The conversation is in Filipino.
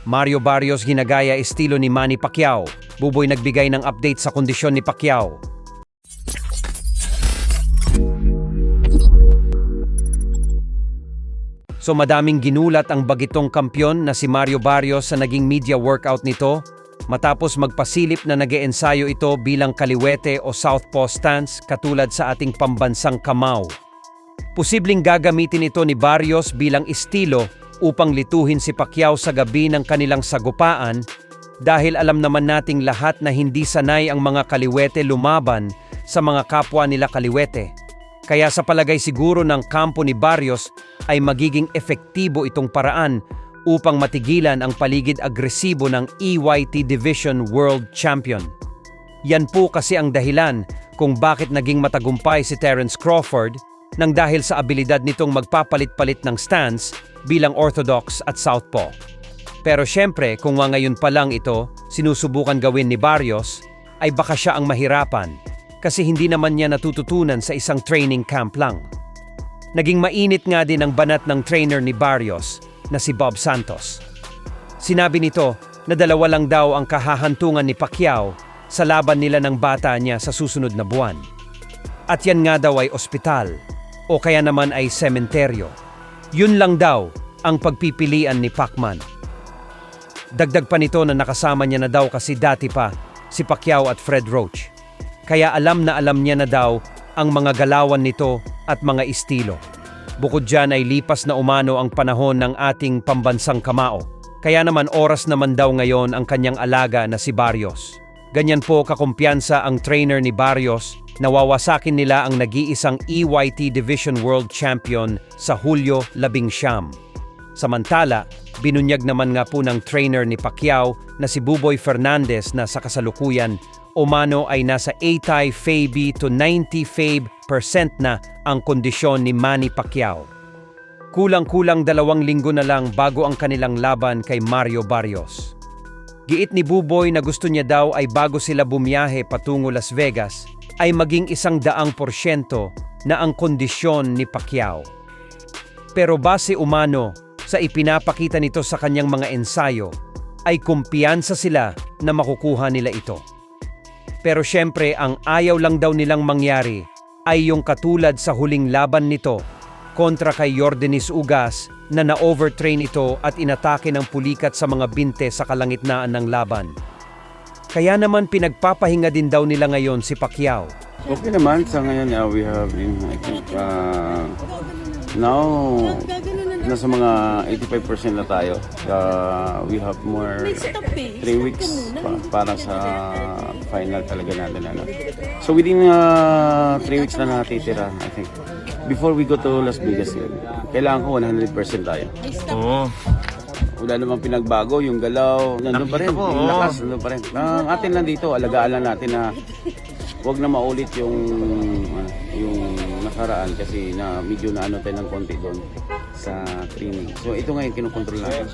Mario Barrios ginagaya estilo ni Manny Pacquiao. Buboy nagbigay ng update sa kondisyon ni Pacquiao. So madaming ginulat ang bagitong kampyon na si Mario Barrios sa naging media workout nito matapos magpasilip na nag-eensayo ito bilang kaliwete o southpaw stance katulad sa ating pambansang kamao. Posibleng gagamitin ito ni Barrios bilang estilo upang lituhin si Pacquiao sa gabi ng kanilang sagupaan dahil alam naman nating lahat na hindi sanay ang mga kaliwete lumaban sa mga kapwa nila kaliwete. Kaya sa palagay siguro ng kampo ni Barrios ay magiging efektibo itong paraan upang matigilan ang paligid agresibo ng EYT Division World Champion. Yan po kasi ang dahilan kung bakit naging matagumpay si Terence Crawford nang dahil sa abilidad nitong magpapalit-palit ng stance bilang orthodox at southpaw. Pero syempre kung ngayon pa lang ito sinusubukan gawin ni Barrios ay baka siya ang mahirapan kasi hindi naman niya natututunan sa isang training camp lang. Naging mainit nga din ang banat ng trainer ni Barrios na si Bob Santos. Sinabi nito na dalawa lang daw ang kahahantungan ni Pacquiao sa laban nila ng bata niya sa susunod na buwan. At yan nga daw ay ospital o kaya naman ay sementeryo. Yun lang daw ang pagpipilian ni Pacman. Dagdag pa nito na nakasama niya na daw kasi dati pa si Pacquiao at Fred Roach. Kaya alam niya na daw ang mga galawan nito at mga estilo. Bukod dyan ay lipas na umano ang panahon ng ating pambansang kamao. Kaya naman oras naman daw ngayon ang kanyang alaga na si Barrios. Ganyan po kakumpiyansa ang trainer ni Barrios na wawasakin nila ang nag-iisang EYT Division World Champion sa Hulyo 19. Samantala, binunyag naman nga po ng trainer ni Pacquiao na si Buboy Fernandez na sa kasalukuyan umano ay nasa 80 FAB to 90 FAB% na ang kondisyon ni Manny Pacquiao. Kulang-kulang 2 linggo na lang bago ang kanilang laban kay Mario Barrios. Giit ni Buboy na gusto niya daw ay bago sila bumiyahe patungo Las Vegas ay maging 100% na ang kondisyon ni Pacquiao. Pero base umano sa ipinapakita nito sa kanyang mga ensayo ay kumpiyansa sila na makukuha nila ito. Pero syempre ang ayaw lang daw nilang mangyari ay yung katulad sa huling laban nito kontra kay Yordenis Ugas na na-overtrain ito at inatake ng pulikat sa mga binte sa kalangitnaan ng laban. Kaya naman pinagpapahinga din daw nila ngayon si Pacquiao. Okay naman, sa ngayon we have I think now nasa mga 85% na tayo. We have more 3 weeks para sa final talaga natin. So within 3 weeks na natitira, I think. Before we go to Las Vegas, kailangan ko 100% tayo. Oo. Wala namang pinagbago, yung galaw, nandun pa rin, yung lakas, nandun pa rin. Ang atin lang dito, alagaan lang natin na huwag na maulit yung nakaraan kasi na medyo na tayo ng konti doon sa training. So ito ngayon kinukontrol natin.